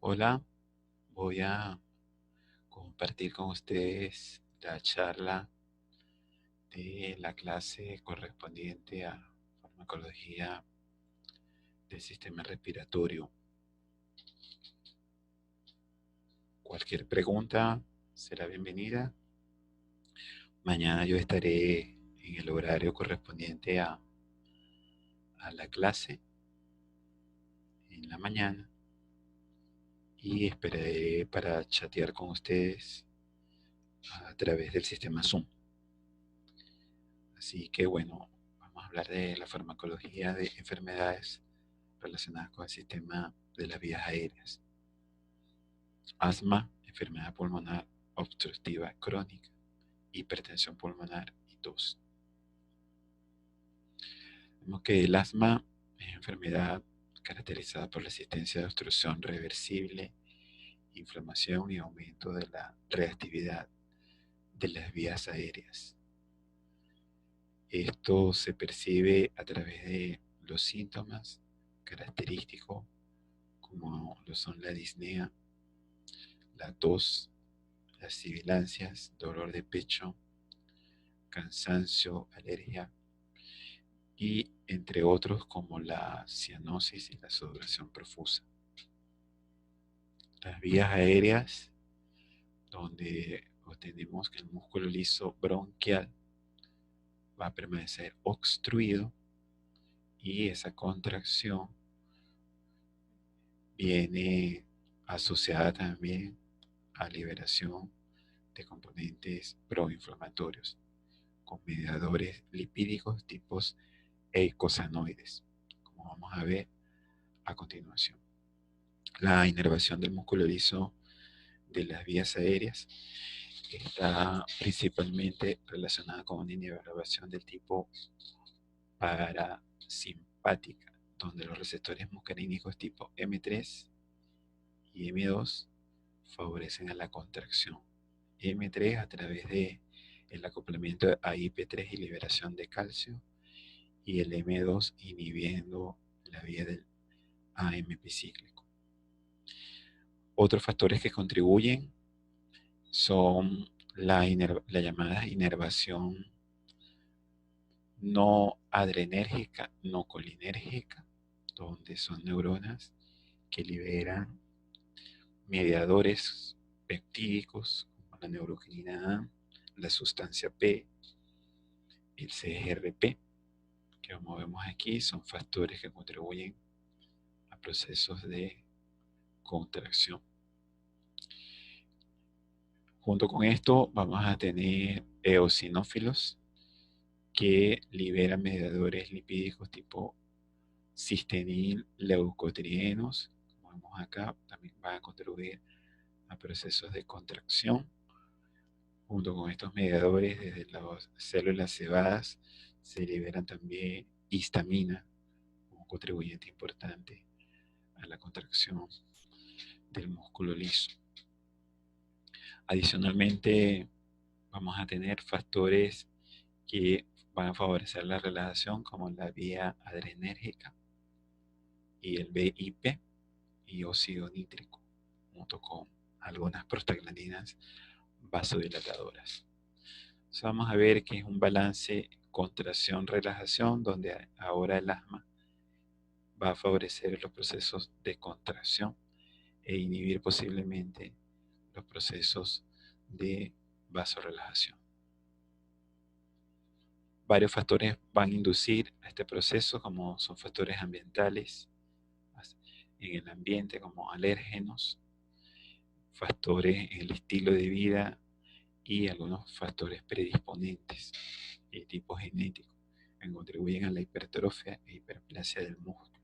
Hola, voy a compartir con ustedes la charla de la clase correspondiente a farmacología del sistema respiratorio. Cualquier pregunta será bienvenida. Mañana yo estaré en el horario correspondiente a la clase en la mañana y esperaré para chatear con ustedes a través del sistema Zoom. Así que bueno, vamos a hablar de la farmacología de enfermedades relacionadas con el sistema de las vías aéreas. Asma, enfermedad pulmonar obstructiva crónica, hipertensión pulmonar y tos. Vemos que el asma es enfermedad caracterizada por la existencia de obstrucción reversible, inflamación y aumento de la reactividad de las vías aéreas. Esto se percibe a través de los síntomas característicos como lo son la disnea, la tos, las sibilancias, dolor de pecho, cansancio, alergia y entre otros como la cianosis y la sudoración profusa. Las vías aéreas, donde obtenemos que el músculo liso bronquial va a permanecer obstruido y esa contracción viene asociada también a liberación de componentes proinflamatorios con mediadores lipídicos tipos eicosanoides, como vamos a ver a continuación. La inervación del músculo liso de las vías aéreas está principalmente relacionada con una inervación del tipo parasimpática, donde los receptores muscarínicos tipo M3 y M2 favorecen a la contracción. M3 a través de el acoplamiento a IP3 y liberación de calcio, y el M2 inhibiendo la vía del AMP cíclico. Otros factores que contribuyen son la llamada inervación no adrenérgica, no colinérgica, donde son neuronas que liberan mediadores peptídicos como la neuroquinina A, la sustancia P, el CGRP, que como vemos aquí son factores que contribuyen a procesos de contracción. Junto con esto vamos a tener eosinófilos que liberan mediadores lipídicos tipo cistenil leucotrienos, como vemos acá, también van a contribuir a procesos de contracción. Junto con estos mediadores, desde las células cebadas se liberan también histamina como contribuyente importante a la contracción del músculo liso. Adicionalmente, vamos a tener factores que van a favorecer la relajación, como la vía adrenérgica y el BIP y óxido nítrico, junto con algunas prostaglandinas vasodilatadoras. Entonces vamos a ver que es un balance contracción-relajación, donde ahora el asma va a favorecer los procesos de contracción e inhibir posiblemente los procesos de vasorelajación. Varios factores van a inducir a este proceso, como son factores ambientales en el ambiente, como alérgenos, factores en el estilo de vida y algunos factores predisponentes de tipo genético que contribuyen a la hipertrofia e hiperplasia del músculo.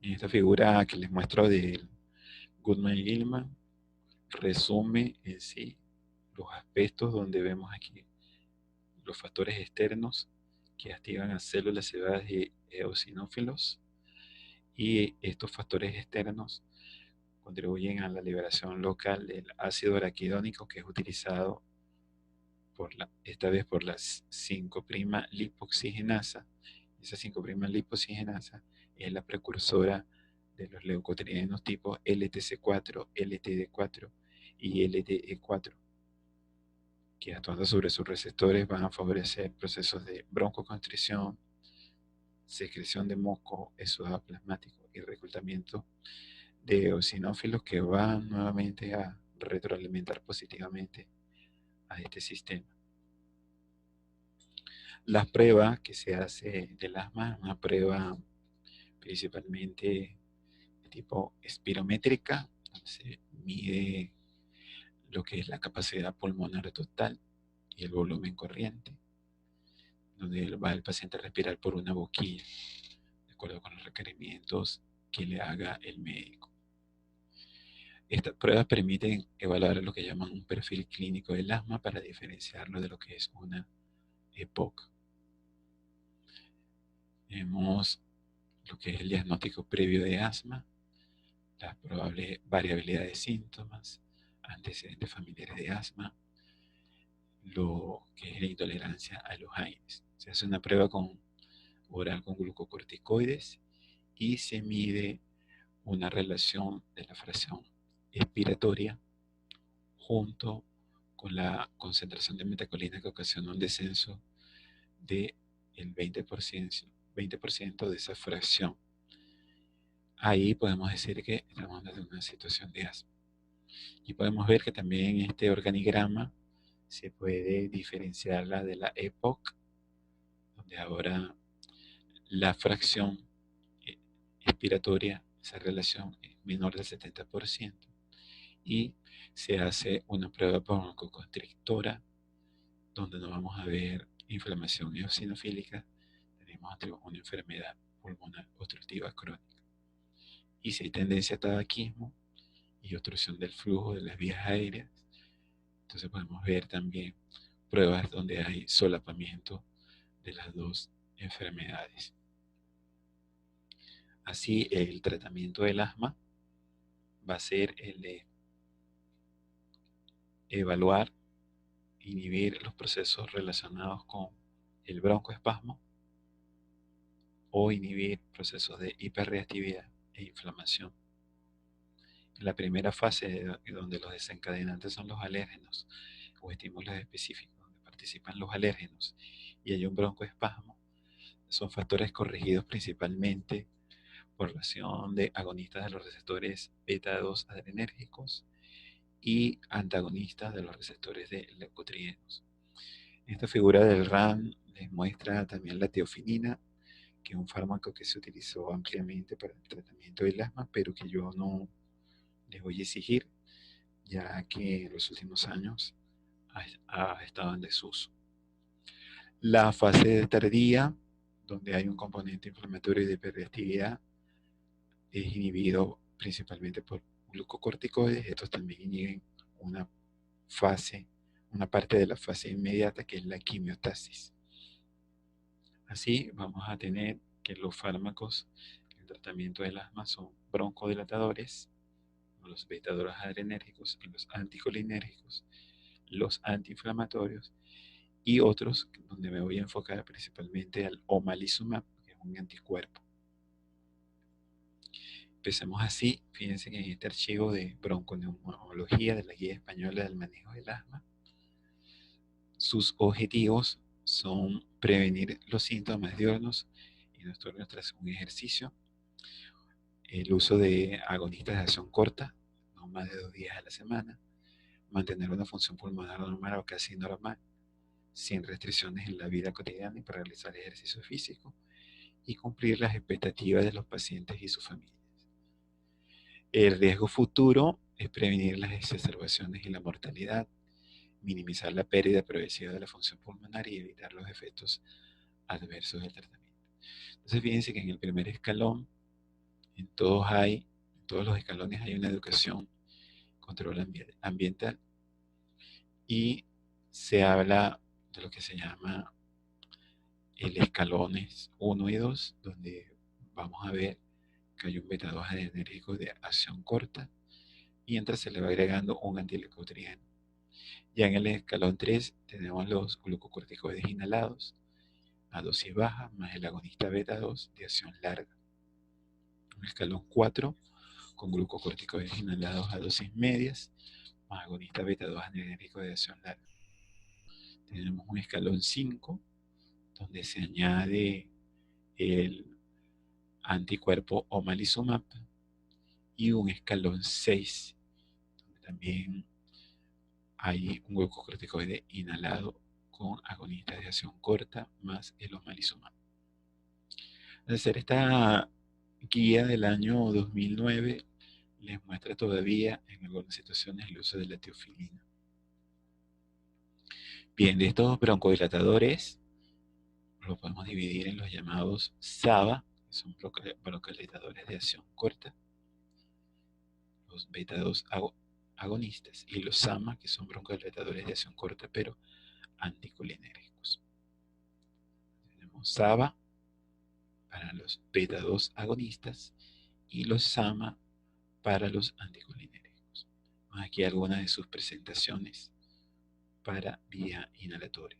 En esta figura que les muestro de Goodman-Gilman resume en sí los aspectos donde vemos aquí los factores externos que activan a células cebadas y eosinófilos, y estos factores externos contribuyen a la liberación local del ácido araquidónico, que es utilizado esta vez por la 5' lipoxigenasa. Esa 5' lipoxigenasa es la precursora de los leucotrienos tipo LTC4, LTD4 y LDE4, que actuando sobre sus receptores van a favorecer procesos de broncoconstricción, secreción de moco, exudado plasmático y reclutamiento de eosinófilos que van nuevamente a retroalimentar positivamente a este sistema. Las pruebas que se hace del asma, una prueba principalmente de tipo espirométrica, donde se mide lo que es la capacidad pulmonar total y el volumen corriente, donde va el paciente a respirar por una boquilla, de acuerdo con los requerimientos que le haga el médico. Estas pruebas permiten evaluar lo que llaman un perfil clínico del asma para diferenciarlo de lo que es una EPOC. Vemos lo que es el diagnóstico previo de asma, la probable variabilidad de síntomas, antecedentes familiares de asma, lo que es la intolerancia a los AINES. Se hace una prueba oral con glucocorticoides y se mide una relación de la fracción expiratoria junto con la concentración de metacolina que ocasiona un descenso del 20% de esa fracción. Ahí podemos decir que estamos hablando de una situación de asma. Y podemos ver que también en este organigrama se puede diferenciarla de la EPOC, donde ahora la fracción expiratoria, esa relación es menor del 70%, y se hace una prueba broncoconstrictora, donde no vamos a ver inflamación eosinofílica, tenemos una enfermedad pulmonar obstructiva crónica. Y si hay tendencia a tabaquismo y obstrucción del flujo de las vías aéreas, entonces podemos ver también pruebas donde hay solapamiento de las dos enfermedades. Así, el tratamiento del asma va a ser el de evaluar, inhibir los procesos relacionados con el broncoespasmo o inhibir procesos de hiperreactividad e inflamación. En la primera fase, donde los desencadenantes son los alérgenos o estímulos específicos, donde participan los alérgenos y hay un broncoespasmo, son factores corregidos principalmente por la acción de agonistas de los receptores beta 2 adrenérgicos y antagonistas de los receptores de leucotrienos. Esta figura del RAN les muestra también la teofinina, que es un fármaco que se utilizó ampliamente para el tratamiento del asma, pero que yo no les voy a exigir, ya que en los últimos años ha estado en desuso. La fase tardía, donde hay un componente inflamatorio y de hiperreactividad, es inhibido principalmente por glucocorticoides. Estos también inhiben una parte de la fase inmediata, que es la quimiotasis. Así vamos a tener que los fármacos en el tratamiento del asma son broncodilatadores, los beta-2 adrenérgicos y los anticolinérgicos, los antiinflamatorios y otros donde me voy a enfocar principalmente al omalizumab, que es un anticuerpo. Empecemos así. Fíjense que en este archivo de bronconeumología de la Guía Española del Manejo del Asma, sus objetivos son prevenir los síntomas diurnos y nocturnos tras un ejercicio, el uso de agonistas de acción corta, no más de 2 días a la semana, mantener una función pulmonar normal o casi normal, sin restricciones en la vida cotidiana y para realizar ejercicio físico, y cumplir las expectativas de los pacientes y sus familias. El riesgo futuro es prevenir las exacerbaciones y la mortalidad, minimizar la pérdida progresiva de la función pulmonar y evitar los efectos adversos del tratamiento. Entonces fíjense que en el primer escalón, en todos los escalones hay una educación, control ambiental, y se habla de lo que se llama el escalones 1 y 2, donde vamos a ver que hay un beta-2 adrenérgico de acción corta, mientras se le va agregando un antileucotrieno. Ya en el escalón 3 tenemos los glucocorticoides inhalados a dosis baja, más el agonista beta 2 de acción larga. un escalón 4 con glucocorticoides inhalados a dosis medias, más agonista beta-2 adrenérgico de acción larga. Tenemos un escalón 5, donde se añade el anticuerpo omalizumab, y un escalón 6, donde también hay un glucocorticoide inhalado con agonistas de acción corta más el omalizumab. Al hacer esta guía del año 2009, les muestra todavía en algunas situaciones el uso de la teofilina. Bien, de estos broncodilatadores los podemos dividir en los llamados SABA, que son broncodilatadores de acción corta, los beta-2 agonistas, y los SAMA, que son broncodilatadores de acción corta pero anticolinérgicos. Tenemos SABA para los beta-2 agonistas y los SAMA para los anticolinérgicos. Aquí algunas de sus presentaciones para vía inhalatoria.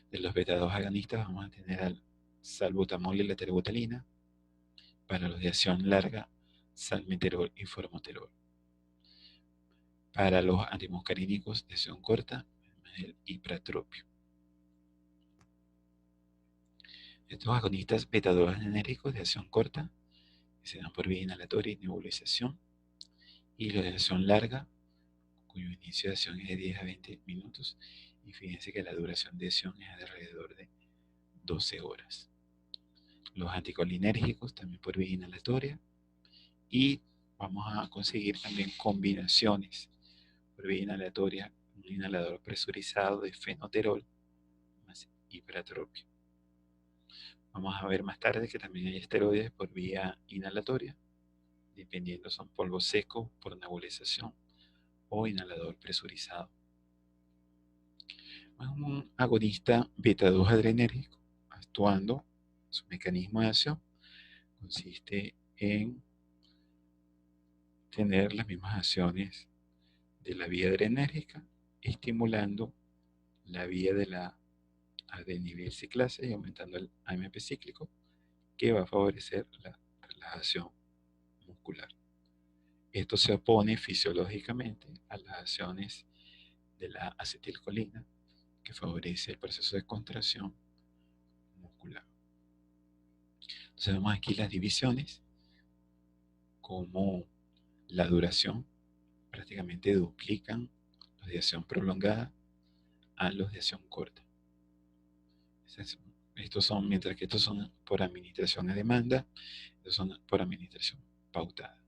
De los beta-2 agonistas vamos a tener al salbutamol y la terbutalina. Para los de acción larga, salmeterol y formoterol. Para los antimuscarínicos de acción corta, el ipratropio. Estos agonistas beta-2 adrenérgicos de acción corta se dan por vía inhalatoria y nebulización, y los de acción larga, cuyo inicio de acción es de 10 a 20 minutos, y fíjense que la duración de acción es de alrededor de 12 horas. Los anticolinérgicos también por vía inhalatoria, y vamos a conseguir también combinaciones por vía inhalatoria, un inhalador presurizado de fenoterol más ipratropio. Vamos a ver más tarde que también hay esteroides por vía inhalatoria, dependiendo son polvo seco por nebulización o inhalador presurizado. Es un agonista beta-2 adrenérgico, actuando, su mecanismo de acción consiste en tener las mismas acciones de la vía adrenérgica, estimulando la vía de la adenilciclasa y aumentando el AMP cíclico, que va a favorecer la relajación muscular. Esto se opone fisiológicamente a las acciones de la acetilcolina, que favorece el proceso de contracción muscular. Entonces vemos aquí las divisiones, como la duración prácticamente duplican los de acción prolongada a los de acción corta. Estos son, mientras que estos son por administración a demanda, estos son por administración pautada.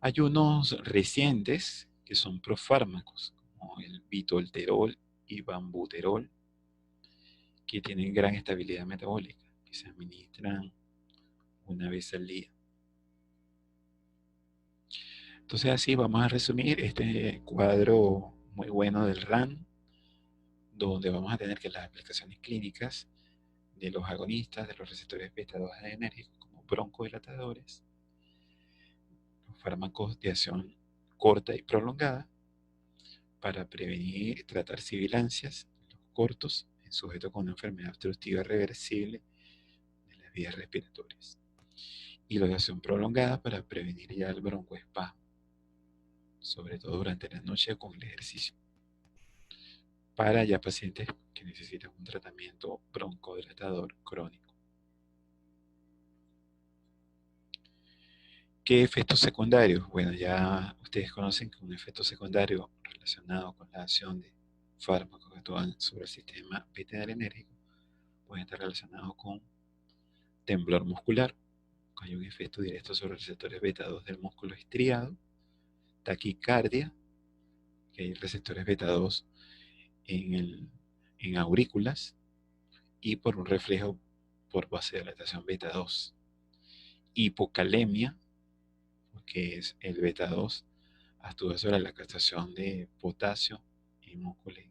Hay unos recientes que son profármacos, como el bitolterol y bambuterol, que tienen gran estabilidad metabólica, que se administran una vez al día. Entonces así vamos a resumir este cuadro muy bueno del RAN, donde vamos a tener que las aplicaciones clínicas de los agonistas de los receptores beta-2 adrenérgicos como broncodilatadores, los fármacos de acción corta y prolongada para prevenir y tratar sibilancias, los cortos en sujetos con una enfermedad obstructiva reversible de las vías respiratorias, y los de acción prolongada para prevenir ya el broncoespasmo, sobre todo durante la noche con el ejercicio, para ya pacientes que necesitan un tratamiento broncodilatador crónico. ¿Qué efectos secundarios? Bueno, ya ustedes conocen que un efecto secundario relacionado con la acción de fármacos que actúan sobre el sistema beta-adrenérgico puede estar relacionado con temblor muscular, que hay un efecto directo sobre los receptores beta-2 del músculo estriado, taquicardia, que hay receptores beta-2 en aurículas, y por un reflejo por vasodilatación beta-2, hipocalemia, que es el beta-2 actúa sobre la captación de potasio en músculos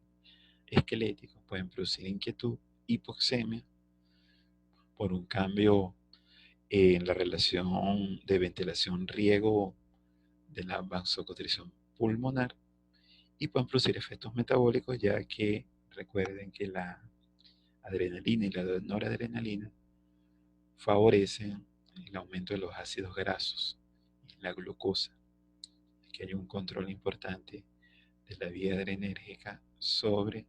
esqueléticos, pueden producir inquietud, hipoxemia, por un cambio en la relación de ventilación-riego de la vasoconstricción pulmonar, y pueden producir efectos metabólicos, ya que recuerden que la adrenalina y la noradrenalina favorecen el aumento de los ácidos grasos y la glucosa. Que hay un control importante de la vía adrenérgica sobre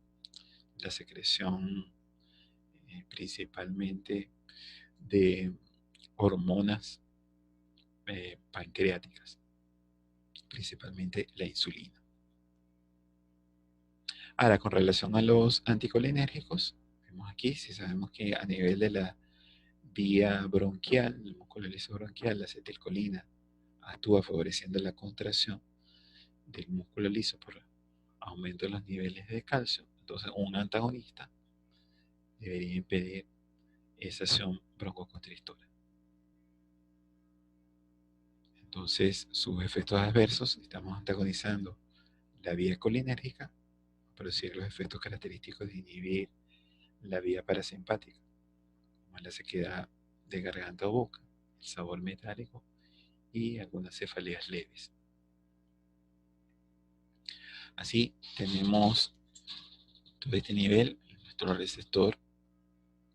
la secreción principalmente de hormonas pancreáticas, principalmente la insulina. Ahora, con relación a los anticolinérgicos, vemos aquí, si sabemos que a nivel de la vía bronquial, el músculo liso bronquial, la acetilcolina actúa favoreciendo la contracción del músculo liso por aumento de los niveles de calcio. Entonces, un antagonista debería impedir esa acción broncoconstrictora. Entonces, sus efectos adversos, estamos antagonizando la vía colinérgica, producir los efectos característicos de inhibir la vía parasimpática, como la sequedad de garganta o boca, el sabor metálico y algunas cefaleas leves. Así tenemos todo este nivel, nuestro receptor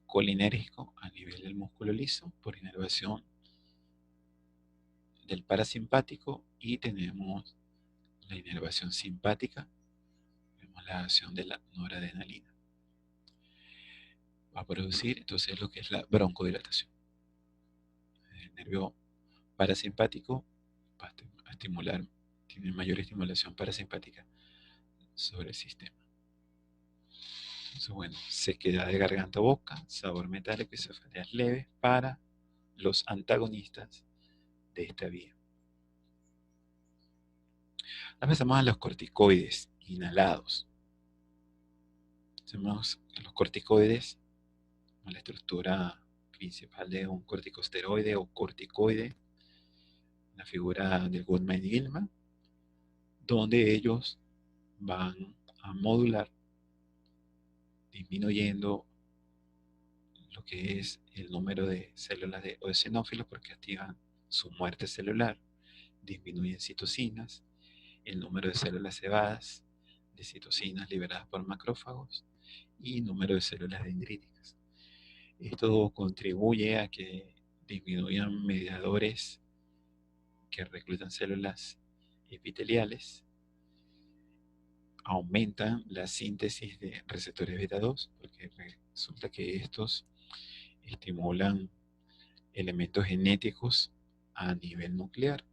colinérgico a nivel del músculo liso por inervación del parasimpático y tenemos la inervación simpática, vemos la acción de la noradrenalina. Va a producir entonces lo que es la broncodilatación. El nervio parasimpático va a estimular, tiene mayor estimulación parasimpática sobre el sistema. Entonces, bueno, sequedad de garganta o boca, sabor metálico y cefaleas leves para los antagonistas de esta vía. Ahora pasamos a los corticoides inhalados. Tenemos los corticoides, la estructura principal de un corticosteroide o corticoide, la figura del Goodman-Gilman, donde ellos van a modular, disminuyendo lo que es el número de células de eosinófilos porque activan su muerte celular, disminuyen citocinas, el número de células cebadas, de citocinas liberadas por macrófagos y número de células dendríticas. Esto contribuye a que disminuyan mediadores que reclutan células epiteliales, aumentan la síntesis de receptores beta 2, porque resulta que estos estimulan elementos genéticos a nivel nuclear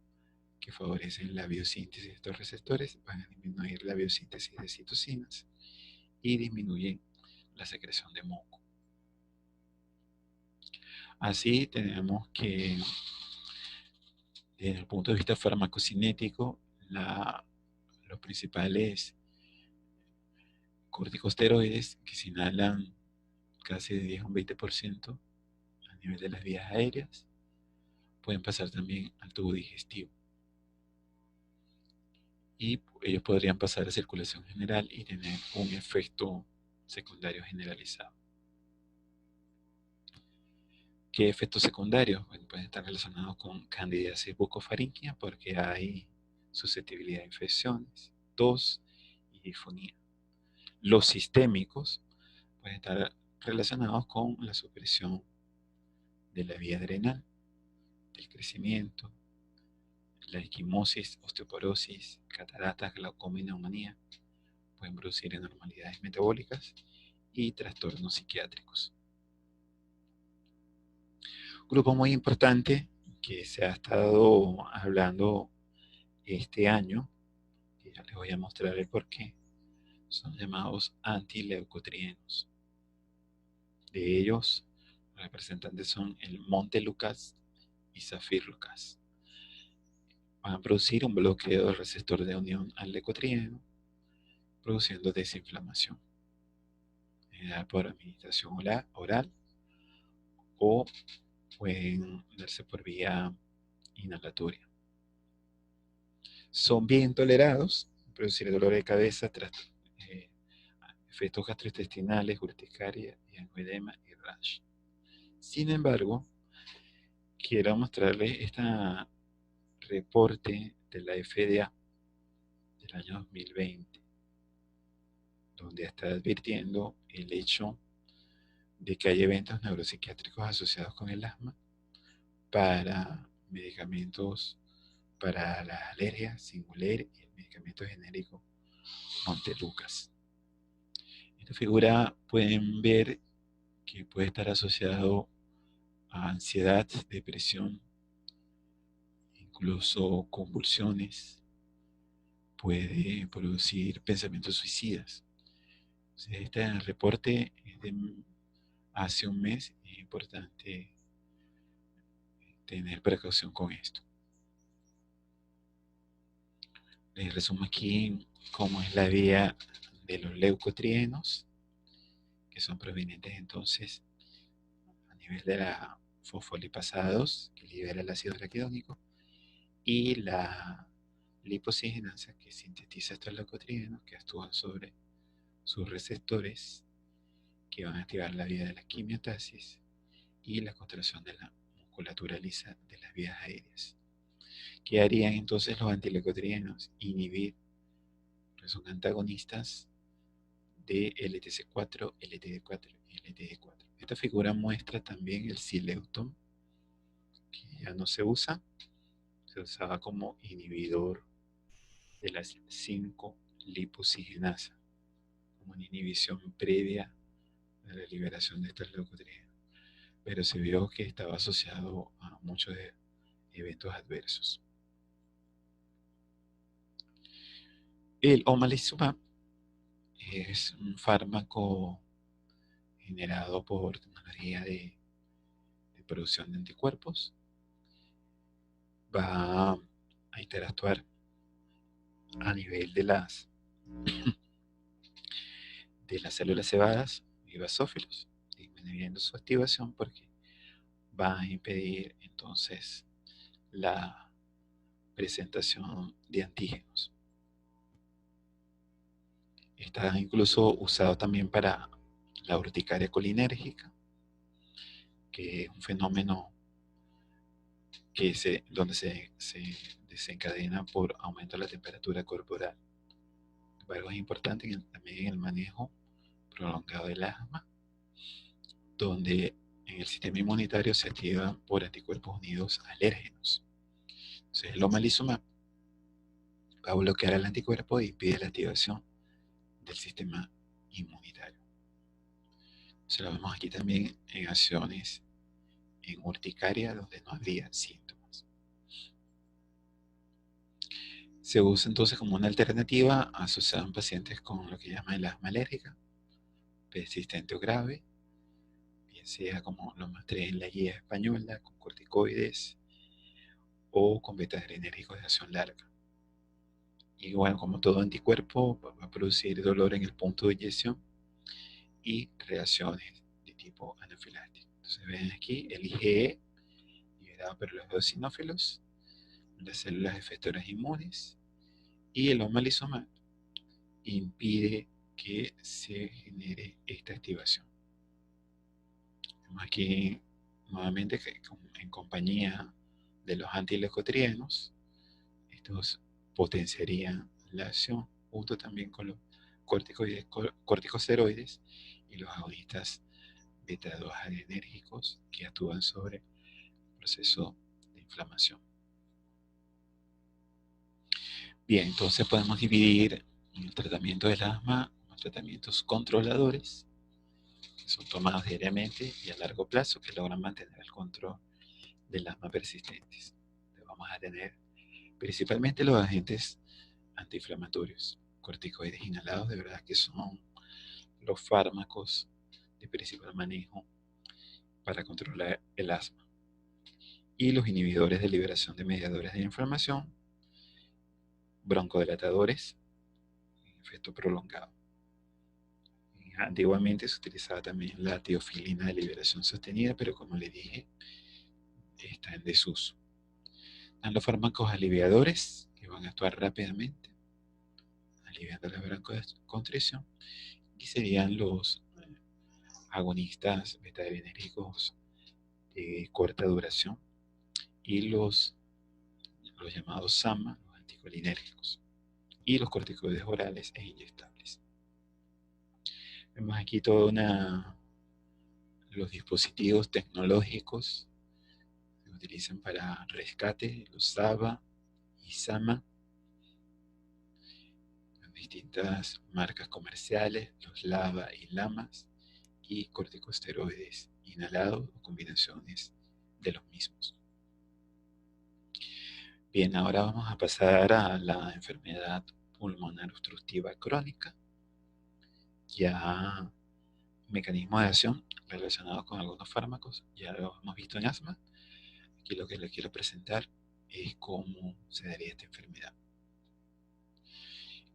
que favorecen la biosíntesis de estos receptores, van a disminuir la biosíntesis de citocinas y disminuyen la secreción de moco. Así tenemos que, desde el punto de vista farmacocinético, los principales corticosteroides que se inhalan casi de 10 a un 20% a nivel de las vías aéreas, pueden pasar también al tubo digestivo. Y ellos podrían pasar a circulación general y tener un efecto secundario generalizado. ¿Qué efectos secundarios? Bueno, pueden estar relacionados con candidiasis bucofaríngea porque hay susceptibilidad a infecciones, tos y disfonía. Los sistémicos pueden estar relacionados con la supresión de la vía adrenal, del crecimiento, la equimosis, osteoporosis, cataratas, glaucoma y neumonía. Pueden producir anormalidades metabólicas y trastornos psiquiátricos. Un grupo muy importante que se ha estado hablando este año, que ya les voy a mostrar el porqué, son llamados antileucotrienos. De ellos, los representantes son el Montelukast y Zafirlukast. Van a producir un bloqueo del receptor de unión al leucotrieno, produciendo desinflamación. Por administración oral o pueden darse por vía inhalatoria. Son bien tolerados, producir dolor de cabeza, efectos gastrointestinales, urticaria, y angioedema y rash. Sin embargo, quiero mostrarles este reporte de la FDA del año 2020, donde está advirtiendo el hecho de que hay eventos neuropsiquiátricos asociados con el asma para medicamentos para las alergias, Singulair, y el medicamento genérico Montelukast. Esta figura pueden ver que puede estar asociado a ansiedad, depresión, incluso convulsiones, puede producir pensamientos suicidas. Entonces, este reporte es de hace un mes y es importante tener precaución con esto. Les resumo aquí cómo es la vía de los leucotrienos, que son provenientes entonces a nivel de la fosfolipasa 2, que libera el ácido araquidónico, y la lipocigenasa, que sintetiza estos leucotrienos, que actúan sobre sus receptores, que van a activar la vía de la quimiotasis y la contracción de la musculatura lisa de las vías aéreas. ¿Qué harían entonces los antileucotrienos? Inhibir, pues son antagonistas de LTC4, LTD4 y LTD4. Esta figura muestra también el Sileuton, que ya no se usa, se usaba como inhibidor de las 5-lipocigenasa, como una inhibición previa a la liberación de estas leucotrienos, pero se vio que estaba asociado a muchos eventos adversos. El omalizumab es un fármaco generado por tecnología de producción de anticuerpos. Va a interactuar a nivel de las células cebadas y basófilos, disminuyendo su activación porque va a impedir entonces la presentación de antígenos. Está incluso usado también para la urticaria colinérgica, que es un fenómeno donde se desencadena por aumento de la temperatura corporal. Sin embargo, es importante también en el manejo prolongado del asma, donde en el sistema inmunitario se activa por anticuerpos unidos alérgenos. Entonces, el omalizumab va a bloquear el anticuerpo e impide la activación del sistema inmunitario. Se lo vemos aquí también en acciones en urticaria donde no habría síntomas. Se usa entonces como una alternativa asociada en pacientes con lo que llaman el asma alérgica, persistente o grave, bien sea como lo mostré en la guía española, con corticoides o con beta-adrenérgicos de acción larga. Y bueno, como todo anticuerpo, va a producir dolor en el punto de inyección y reacciones de tipo anafiláctico. Entonces ven aquí el IgE liberado por los eosinófilos, las células efectoras inmunes, y el omalizumab impide que se genere esta activación. Vemos aquí nuevamente que en compañía de los antileucotrienos, estos potenciarían la acción junto también con los corticosteroides y los agonistas beta-2 adrenérgicos que actúan sobre el proceso de inflamación. Bien, entonces podemos dividir el tratamiento del asma en tratamientos controladores, que son tomados diariamente y a largo plazo, que logran mantener el control del asma persistentes. Entonces vamos a tener principalmente los agentes antiinflamatorios, corticoides inhalados, de verdad que son los fármacos de principal manejo para controlar el asma. Y los inhibidores de liberación de mediadores de inflamación, broncodilatadores, efecto prolongado. Antiguamente se utilizaba también la teofilina de liberación sostenida, pero como le dije, está en desuso. Están los fármacos aliviadores, que van a actuar rápidamente, aliviando la broncoconstricción, y serían los agonistas beta-adrenérgicos de corta duración y los llamados SAMA, los anticolinérgicos, y los corticoides orales e inyectables. Vemos aquí los dispositivos tecnológicos utilizan para rescate, los SABA y SAMA, las distintas marcas comerciales, los LABA y LAMAS, y corticosteroides inhalados o combinaciones de los mismos. Bien, ahora vamos a pasar a la enfermedad pulmonar obstructiva crónica, ya mecanismo de acción relacionado con algunos fármacos, ya lo hemos visto en asma. Aquí lo que les quiero presentar es cómo se daría esta enfermedad,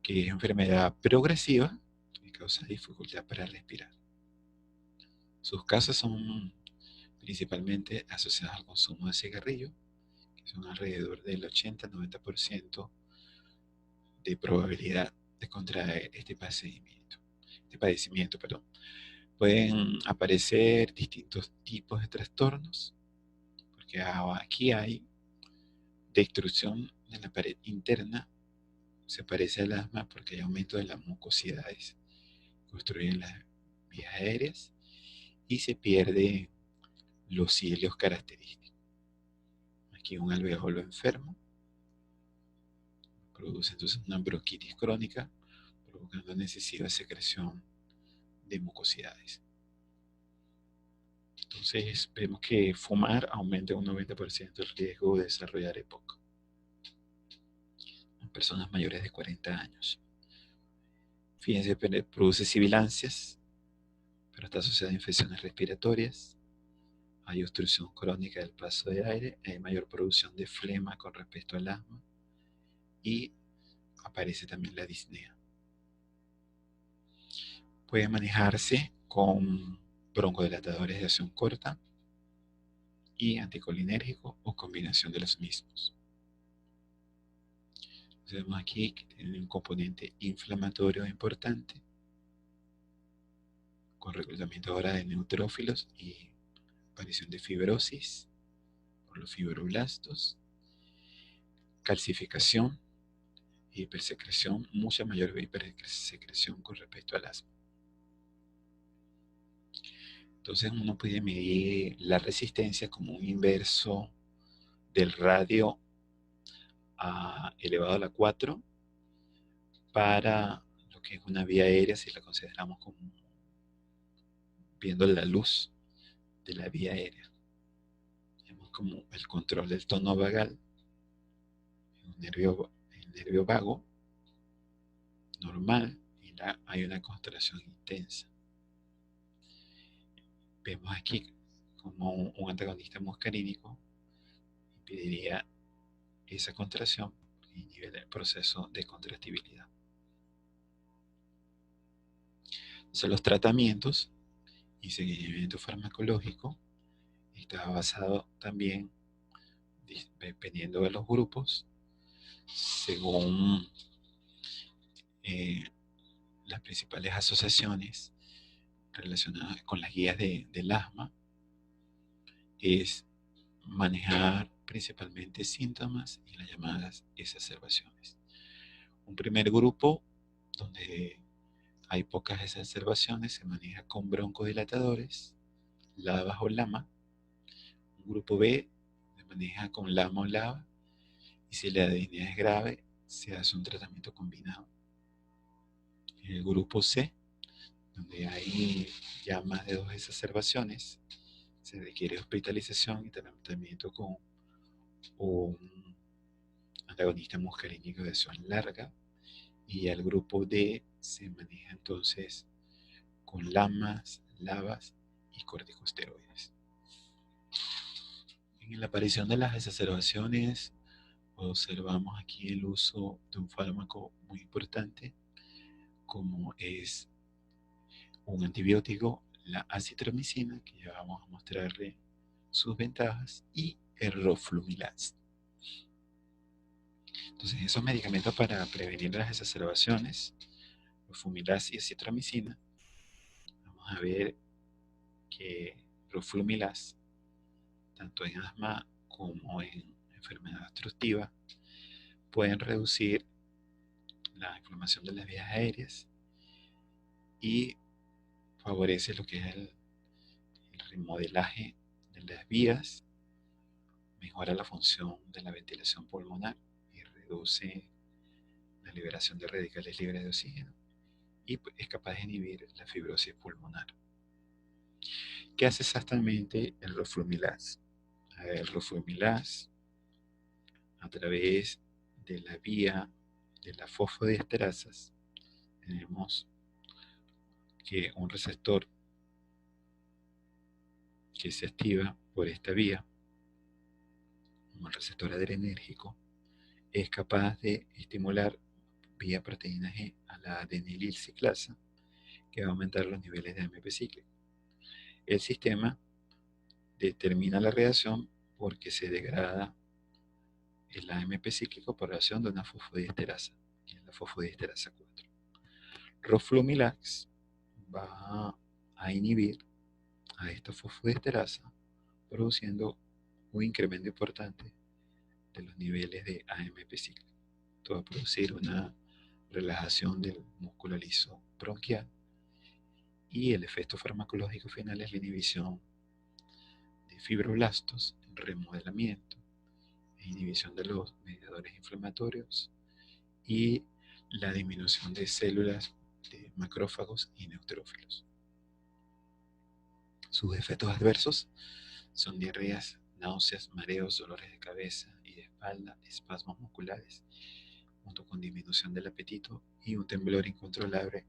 que es enfermedad progresiva y causa dificultad para respirar. Sus casos son principalmente asociados al consumo de cigarrillo, que son alrededor del 80-90% de probabilidad de contraer este padecimiento, perdón. Pueden aparecer distintos tipos de trastornos, porque aquí hay destrucción de la pared interna. Se parece al asma porque hay aumento de las mucosidades, construyen las vías aéreas y se pierde los cilios característicos. Aquí un alveolo enfermo produce entonces una bronquitis crónica, provocando una excesiva secreción de mucosidades. Entonces vemos que fumar aumenta un 90% el riesgo de desarrollar EPOC en personas mayores de 40 años. Fíjense, produce sibilancias, pero está asociada a infecciones respiratorias. Hay obstrucción crónica del paso de aire, hay mayor producción de flema con respecto al asma y aparece también la disnea. Puede manejarse con broncodilatadores de acción corta y anticolinérgico o combinación de los mismos. Vemos aquí que tiene un componente inflamatorio importante, con reclutamiento ahora de neutrófilos y aparición de fibrosis por los fibroblastos, calcificación, hipersecreción, mucha mayor hipersecreción con respecto al asma. Entonces uno puede medir la resistencia como un inverso del radio elevado a la 4 para lo que es una vía aérea, si la consideramos como viendo la luz de la vía aérea. Tenemos como el control del tono vagal, el nervio vago normal, y hay una contracción intensa. Vemos aquí como un antagonista muscarínico impediría esa contracción y inhibe el proceso de contractibilidad. Entonces, los tratamientos y seguimiento farmacológico está basado también, dependiendo de los grupos, según las principales asociaciones relacionadas con las guías del asma, es manejar principalmente síntomas y las llamadas exacerbaciones. Un primer grupo donde hay pocas exacerbaciones se maneja con broncodilatadores, LABA o LAMA. Un grupo B se maneja con LAMA o LABA, y si la disnea es grave se hace un tratamiento combinado. En el grupo C, donde hay ya más de 2 exacerbaciones, se requiere hospitalización y tratamiento con un antagonista muscarínico de acción larga. Y al grupo D se maneja entonces con LAMAs, LABAs y corticosteroides. En la aparición de las exacerbaciones observamos aquí el uso de un fármaco muy importante como es un antibiótico, la acitromicina, que ya vamos a mostrarle sus ventajas, y el roflumilast. Entonces, esos medicamentos para prevenir las exacerbaciones, roflumilast y acitromicina, vamos a ver que roflumilast, tanto en asma como en enfermedad obstructiva, pueden reducir la inflamación de las vías aéreas y favorece lo que es el remodelaje de las vías mejora la función de la ventilación pulmonar y reduce la liberación de radicales libres de oxígeno y es capaz de inhibir la fibrosis pulmonar. ¿Qué hace exactamente el roflumilaz? El roflumilaz, a través de la vía de las fosfodiesterasas, tenemos que un receptor que se activa por esta vía, un receptor adrenérgico, es capaz de estimular vía proteína G a la adenilil ciclasa, que va a aumentar los niveles de AMP cíclico. El sistema determina la reacción porque se degrada el AMP cíclico por reacción de una fosfodiesterasa, que es la fosfodiesterasa 4. Roflumilaz va a inhibir a esta fosfodiesterasa, produciendo un incremento importante de los niveles de AMP cíclico. Esto va a producir una relajación del músculo liso bronquial y el efecto farmacológico final es la inhibición de fibroblastos, remodelamiento e inhibición de los mediadores inflamatorios y la disminución de células de macrófagos y neutrófilos. Sus efectos adversos son diarreas, náuseas, mareos, dolores de cabeza y de espalda, espasmos musculares, junto con disminución del apetito y un temblor incontrolable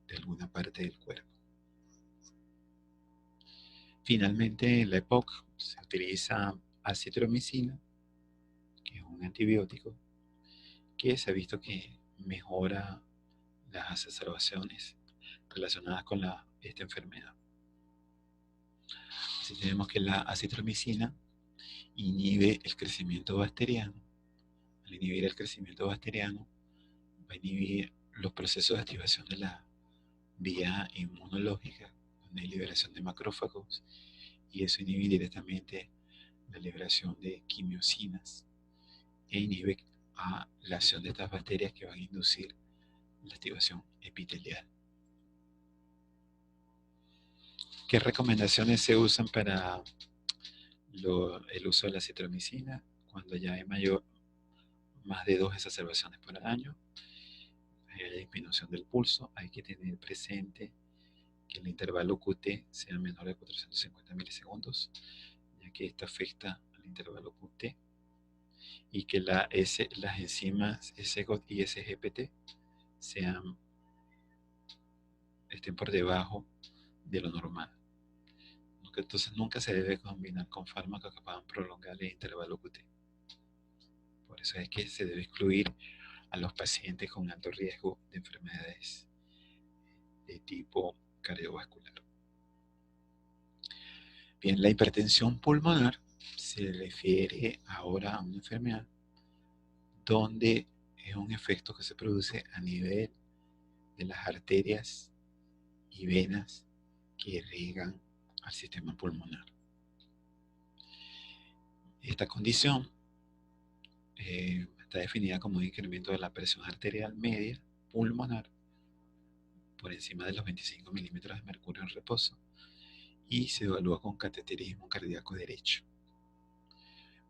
de alguna parte del cuerpo. Finalmente, en la EPOC se utiliza acitromicina, que es un antibiótico, que se ha visto que mejora las exacerbaciones relacionadas con esta enfermedad. Así tenemos que la acitromicina inhibe el crecimiento bacteriano. Al inhibir el crecimiento bacteriano, va a inhibir los procesos de activación de la vía inmunológica, donde hay liberación de macrófagos, y eso inhibe directamente la liberación de quimiosinas e inhibe a la acción de estas bacterias que van a inducir la activación epitelial. ¿Qué recomendaciones se usan para el uso de la citromicina cuando ya hay más de 2 exacerbaciones por año? Hay la disminución del pulso, hay que tener presente que el intervalo QT sea menor de 450 milisegundos, ya que esto afecta al intervalo QT, y que las enzimas SGOT y SGPT estén por debajo de lo normal. Entonces nunca se debe combinar con fármacos que puedan prolongar el intervalo QT. Por eso es que se debe excluir a los pacientes con alto riesgo de enfermedades de tipo cardiovascular. Bien, la hipertensión pulmonar se refiere ahora a una enfermedad donde es un efecto que se produce a nivel de las arterias y venas que irrigan al sistema pulmonar. Esta condición está definida como un incremento de la presión arterial media pulmonar por encima de los 25 milímetros de mercurio en reposo y se evalúa con cateterismo cardíaco derecho.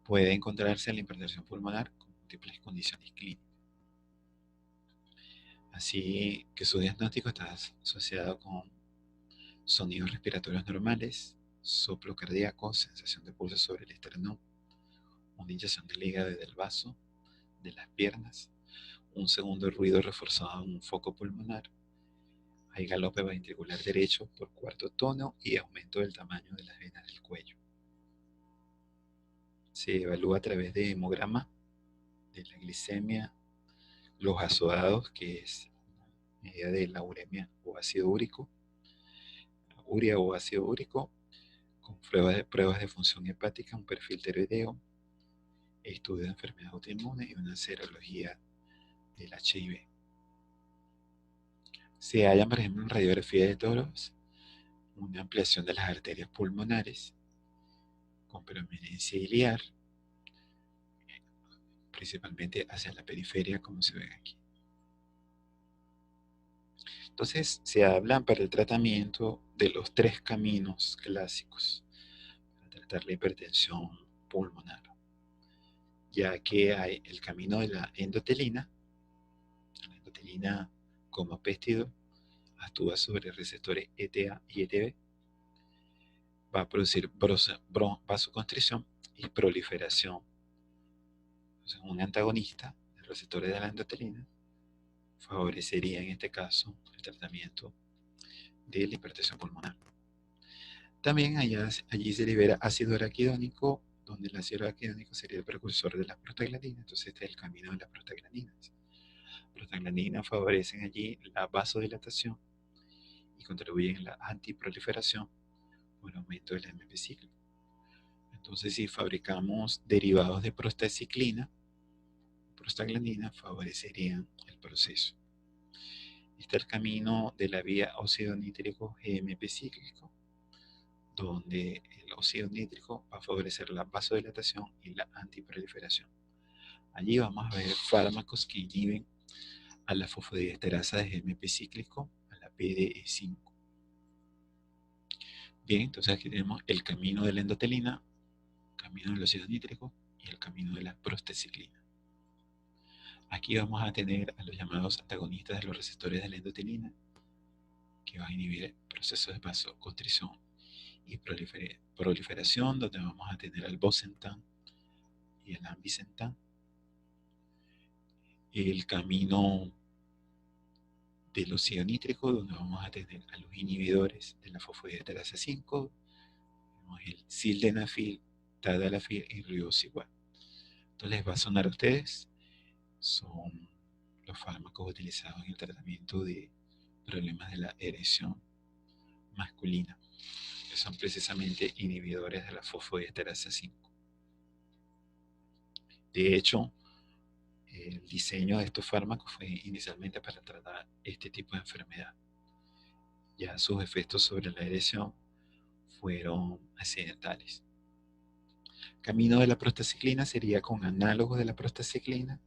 Puede encontrarse en la hipertensión pulmonar con múltiples condiciones clínicas. Así que su diagnóstico está asociado con sonidos respiratorios normales, soplo cardíaco, sensación de pulso sobre el esternón, una hinchazón del hígado y del vaso, de las piernas, un segundo ruido reforzado en un foco pulmonar, hay galope ventricular derecho por cuarto tono y aumento del tamaño de las venas del cuello. Se evalúa a través de hemograma de la glicemia, los azodados, que es medida de la uremia o ácido úrico, urea o ácido úrico, con pruebas de función hepática, un perfil tiroideo, estudio de enfermedad autoinmune y una serología del HIV. Se hallan, por ejemplo, en radiografía de toros, una ampliación de las arterias pulmonares con prominencia iliar, principalmente hacia la periferia, como se ve aquí. Entonces, se hablan para el tratamiento de los 3 caminos clásicos para tratar la hipertensión pulmonar. ya que hay el camino de la endotelina como péptido actúa sobre receptores ETA y ETB, va a producir vasoconstricción y proliferación. Entonces, un antagonista de receptores de la endotelina favorecería en este caso el tratamiento de la hipertensión pulmonar. También allí se libera ácido araquidónico, donde el ácido araquidónico sería el precursor de las prostaglandinas. Entonces este es el camino de las prostaglandinas. Las prostaglandinas favorecen allí la vasodilatación y contribuyen a la antiproliferación por aumento del AMP cíclico. Entonces, si fabricamos derivados de prostaciclina, prostaglandina, favorecerían el proceso. Está el camino de la vía óxido nítrico GMP cíclico, donde el óxido nítrico va a favorecer la vasodilatación y la antiproliferación. Allí vamos a ver fármacos que inhiben a la fosfodiesterasa de GMP cíclico, a la PDE5. Bien, entonces aquí tenemos el camino de la endotelina, el camino del óxido nítrico y el camino de la prostaciclina. Aquí vamos a tener a los llamados antagonistas de los receptores de la endotelina, que van a inhibir procesos de vasoconstricción y proliferación, donde vamos a tener al bosentan y el ambisentan. El camino del óxido nítrico, donde vamos a tener a los inhibidores de la fosfodiesterasa 5, el sildenafil, tadalafil y riociguat. Entonces les va a sonar a ustedes, son los fármacos utilizados en el tratamiento de problemas de la erección masculina, que son precisamente inhibidores de la fosfodiesterasa 5. De hecho, el diseño de estos fármacos fue inicialmente para tratar este tipo de enfermedad. Ya sus efectos sobre la erección fueron accidentales. Camino de la prostaciclina sería con análogos de la prostaciclina,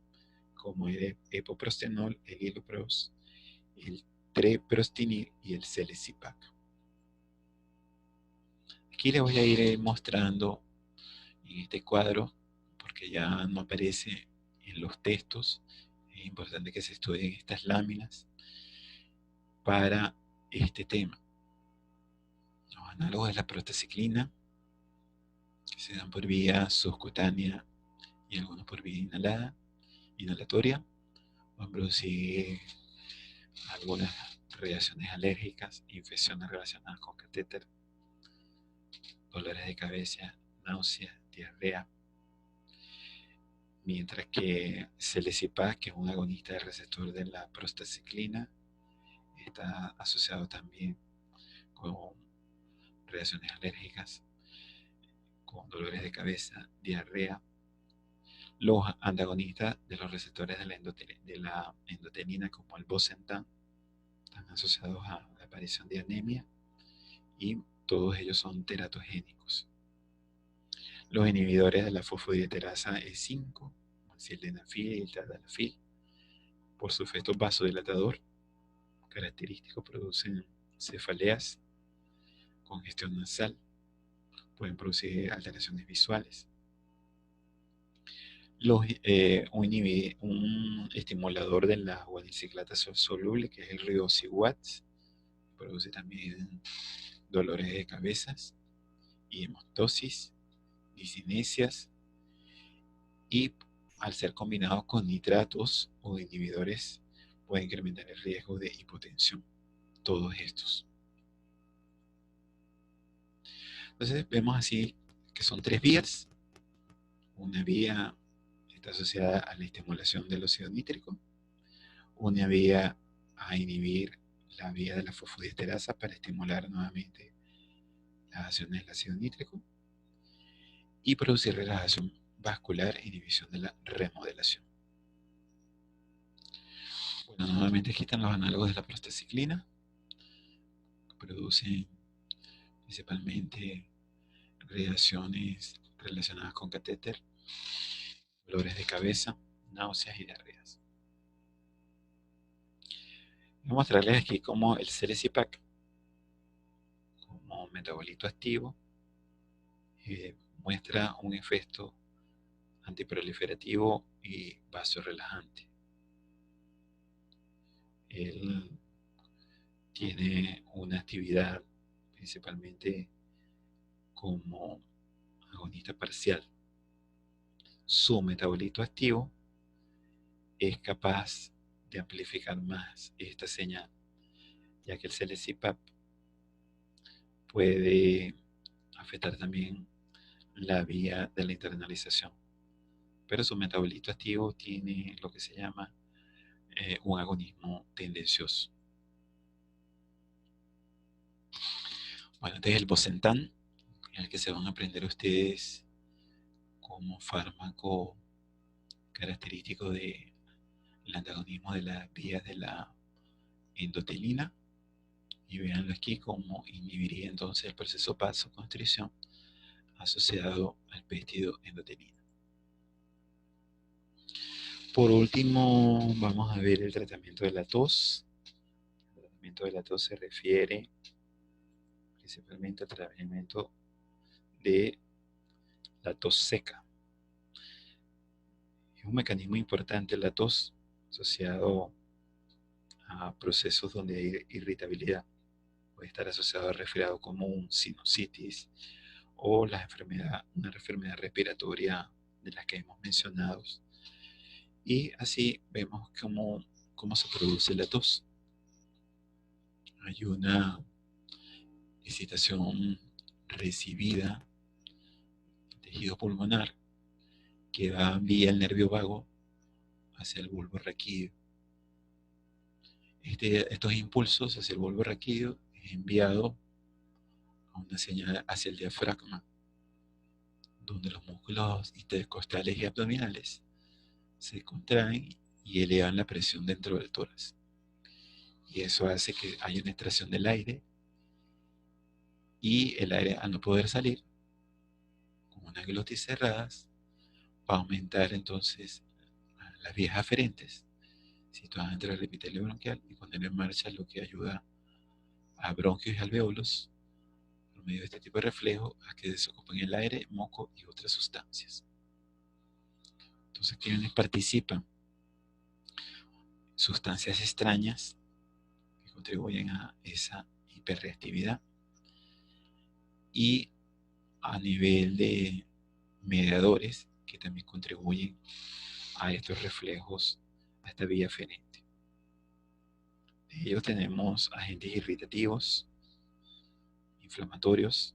como el epoprostenol, el iloprost, el treprostinil y el selecipac. Aquí les voy a ir mostrando en este cuadro, porque ya no aparece en los textos. Es importante que se estudien estas láminas para este tema. Los análogos de la prostaciclina, que se dan por vía subcutánea y algunos por vía inhalatoria, van a producir algunas reacciones alérgicas, infecciones relacionadas con catéter, dolores de cabeza, náuseas, diarrea. Mientras que selecipac, que es un agonista del receptor de la prostaciclina, está asociado también con reacciones alérgicas, con dolores de cabeza, diarrea. Los antagonistas de los receptores de la endotelina, como el bosentan, están asociados a la aparición de anemia y todos ellos son teratogénicos. Los inhibidores de la fosfodiesterasa E5, como el sildenafil y el tadalafil, por su efecto vasodilatador característico, producen cefaleas, congestión nasal, pueden producir alteraciones visuales. Un estimulador de la guaniciclata soluble, que es el riociguat, produce también dolores de cabezas y hemostosis, discinesias, y al ser combinado con nitratos o inhibidores puede incrementar el riesgo de hipotensión. Todos estos. Entonces vemos así que son tres vías. Una vía está asociada a la estimulación del óxido nítrico, una vía a inhibir la vía de la fosfodiesterasa para estimular nuevamente las acciones del ácido nítrico y producir relajación vascular e inhibición de la remodelación. Bueno, nuevamente aquí están los análogos de la prostaciclina, que producen principalmente reacciones relacionadas con catéter, dolores de cabeza, náuseas y diarreas. Voy a mostrarles aquí cómo el selecipac, como metabolito activo, muestra un efecto antiproliferativo y vasorelajante. Él tiene una actividad principalmente como agonista parcial. Su metabolito activo es capaz de amplificar más esta señal, ya que el CLC-PAP puede afectar también la vía de la internalización. Pero su metabolito activo tiene lo que se llama un agonismo tendencioso. Bueno, este es el Bosentan, en el que se van a aprender ustedes como fármaco característico del antagonismo de las vías de la endotelina. Y veanlo aquí como inhibiría entonces el proceso vasoconstricción asociado al péptido endotelina. Por último, vamos a ver el tratamiento de la tos. El tratamiento de la tos se refiere principalmente al tratamiento de la tos seca. Es un mecanismo importante la tos asociado a procesos donde hay irritabilidad. Puede estar asociado a resfriado común, sinusitis o una enfermedad respiratoria de las que hemos mencionado. Y así vemos cómo se produce la tos. Hay una excitación recibida del tejido pulmonar que va vía el nervio vago hacia el bulbo raquídeo. Estos impulsos hacia el bulbo raquídeo es enviado a una señal hacia el diafragma, donde los músculos intercostales y abdominales se contraen y elevan la presión dentro del tórax. Y eso hace que haya una extracción del aire, y el aire, al no poder salir, con unas glotis cerradas, va a aumentar entonces las vías aferentes situadas entre el epitelio bronquial y poner en marcha lo que ayuda a bronquios y alvéolos, por medio de este tipo de reflejo, a que desocupen el aire, moco y otras sustancias. Entonces, ¿quiénes participan? Sustancias extrañas que contribuyen a esa hiperreactividad, y a nivel de mediadores que también contribuyen a estos reflejos, a esta vía aferente. De ellos tenemos agentes irritativos, inflamatorios,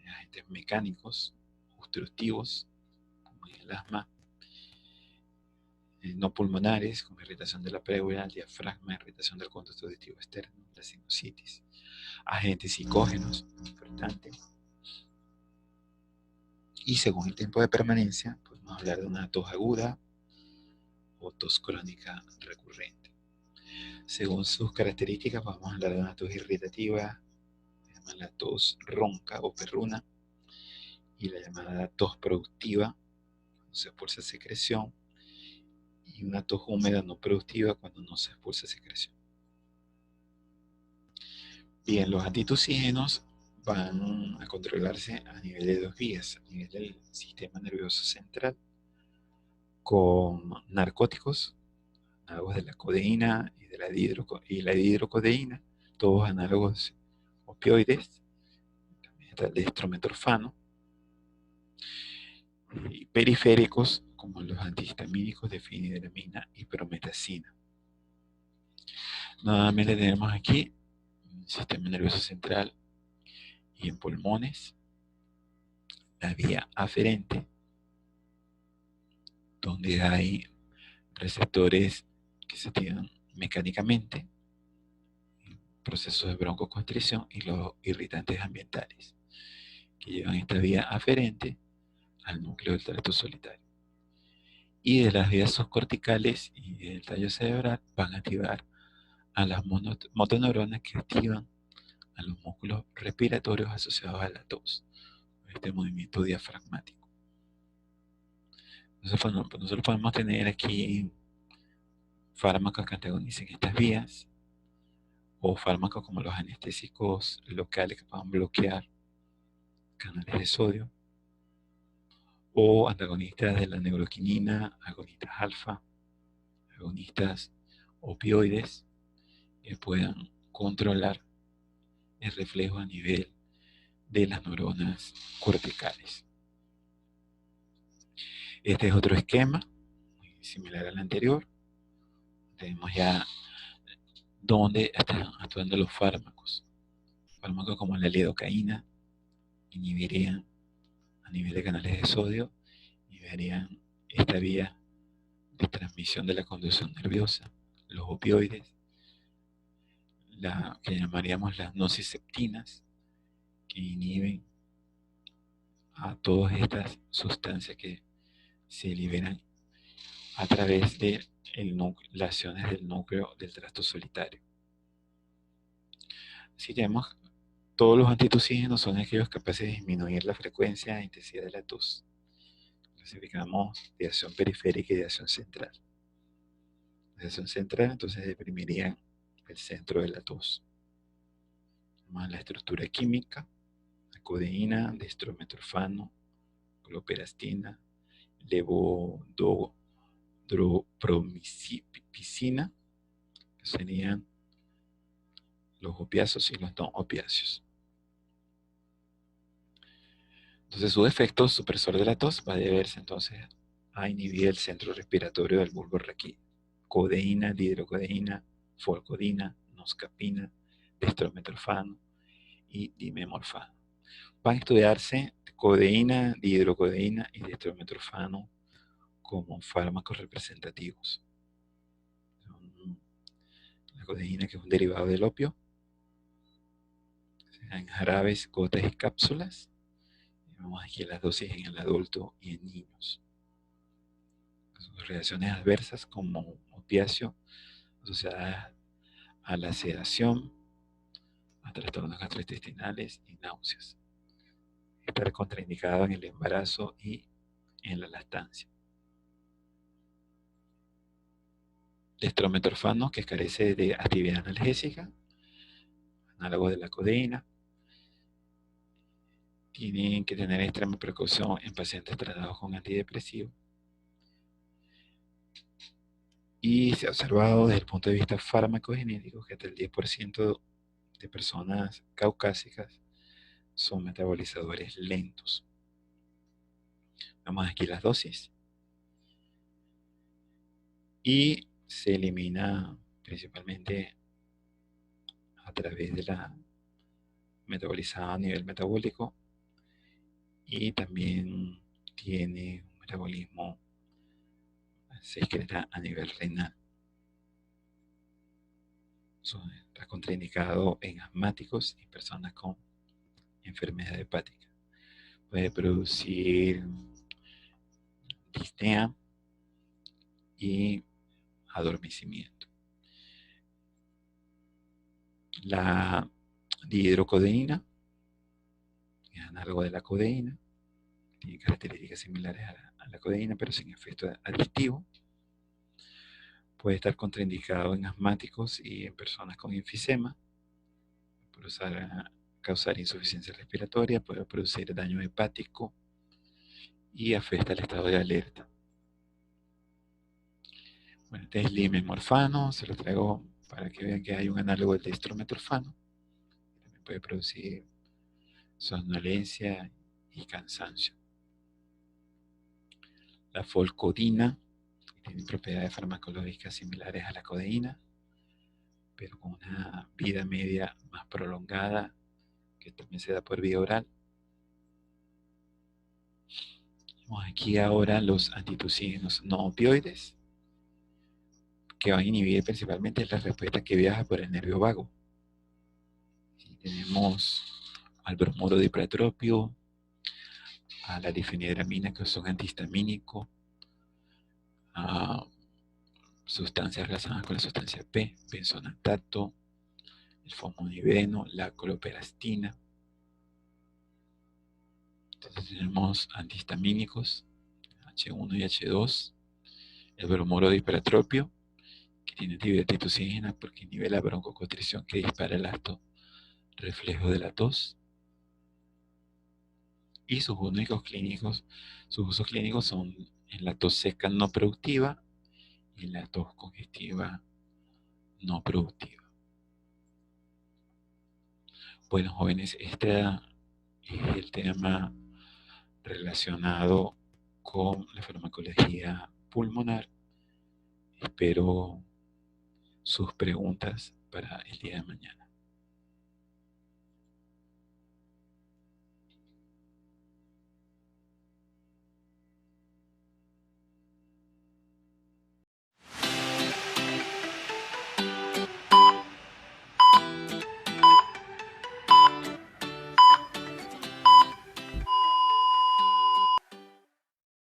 agentes mecánicos, obstructivos, como el asma, no pulmonares, como irritación de la pleura, el diafragma, irritación del conducto auditivo externo, la sinusitis, agentes psicógenos, importante. Y según el tiempo de permanencia, podemos hablar de una tos aguda o tos crónica recurrente. Según sus características, vamos a hablar de una tos irritativa, la tos ronca o perruna, y la llamada tos productiva, cuando se expulsa secreción, y una tos húmeda no productiva, cuando no se expulsa secreción. Bien, los antitusígenos van a controlarse a nivel de dos vías: a nivel del sistema nervioso central, con narcóticos, análogos de la codeína y la hidrocodeína, todos análogos opioides. También está el dextrometorfano. Y periféricos, como los antihistamínicos de fenidelamina y prometacina. Nuevamente tenemos aquí el sistema nervioso central y en pulmones la vía aferente, donde hay receptores que se activan mecánicamente, procesos de broncoconstricción, y los irritantes ambientales que llevan esta vía aferente al núcleo del tracto solitario. Y de las vías subcorticales y del tallo cerebral van a activar a las motoneuronas que activan a los músculos respiratorios asociados a la tos, este movimiento diafragmático. Nosotros podemos tener aquí fármacos que antagonicen estas vías, o fármacos como los anestésicos locales que puedan bloquear canales de sodio, o antagonistas de la neuroquinina, agonistas alfa, agonistas opioides, que puedan controlar el reflejo a nivel de las neuronas corticales. Este es otro esquema, muy similar al anterior. Tenemos ya donde están actuando los fármacos. Fármacos como la lidocaína inhibirían a nivel de canales de sodio, inhibirían esta vía de transmisión de la conducción nerviosa. Los opioides, que llamaríamos las nociceptinas, que inhiben a todas estas sustancias que se liberan a través de las acciones del núcleo del tracto solitario. Así tenemos, todos los antitussígenos son aquellos capaces de disminuir la frecuencia e intensidad de la tos. Clasificamos de acción periférica y de acción central. De acción central, entonces, deprimirían el centro de la tos. Más la estructura química: la codeína, dextrometorfano, cloperastina, levodopromicina, que serían los opiáceos y los no opiáceos. Entonces, su efecto supresor de la tos va a deberse entonces a inhibir el centro respiratorio del bulbo raquídeo. Codeína, dihidrocodeína, folcodina, noscapina, dextrometorfano y dimemorfano. Van a estudiarse codeína, dihidrocodeína y dextrometorfano como fármacos representativos. La codeína, que es un derivado del opio, en jarabes, gotas y cápsulas. Y vemos aquí las dosis en el adulto y en niños. Sus reacciones adversas como opiáceo asociadas a la sedación, a trastornos gastrointestinales y náuseas. Estar contraindicado en el embarazo y en la lactancia. Dextrometorfano, que carece de actividad analgésica, análogo de la codeína. Tienen que tener extrema precaución en pacientes tratados con antidepresivos. Y se ha observado desde el punto de vista farmacogenético que hasta el 10% de personas caucásicas son metabolizadores lentos. Vemos aquí las dosis. Y se elimina principalmente a través de la metabolizada a nivel metabólico, y también tiene un metabolismo, se excreta a nivel renal. Está contraindicado en asmáticos y personas con enfermedad hepática. Puede producir disnea y adormecimiento. La dihidrocodeína es análogo de la codeína, tiene características similares a la codeína, pero sin efecto adictivo. Puede estar contraindicado en asmáticos y en personas con enfisema. Puede causar insuficiencia respiratoria, puede producir daño hepático y afecta el estado de alerta. Bueno, este es limemorfano, se lo traigo para que vean que hay un análogo del dextrometorfano. También puede producir somnolencia y cansancio. La folcodina tiene propiedades farmacológicas similares a la codeína, pero con una vida media más prolongada, que también se da por vía oral. Vemos aquí ahora los antitussígenos no opioides, que van a inhibir principalmente la respuesta que viaja por el nervio vago. Aquí tenemos al bromuro de hipratropio, a la difenidramina, que son antihistamínicos, a sustancias relacionadas con la sustancia P, benzonactato, el fomodibeno, la cloperastina. Entonces tenemos antihistamínicos, H1 y H2, el bromuro de hipratropio, que tiene actividad antitussígena porque inhibe la broncoconstricción que dispara el acto reflejo de la tos. y sus usos clínicos son en la tos seca no productiva y en la tos congestiva no productiva. Bueno, jóvenes, este es el tema relacionado con la farmacología pulmonar. Espero sus preguntas para el día de mañana.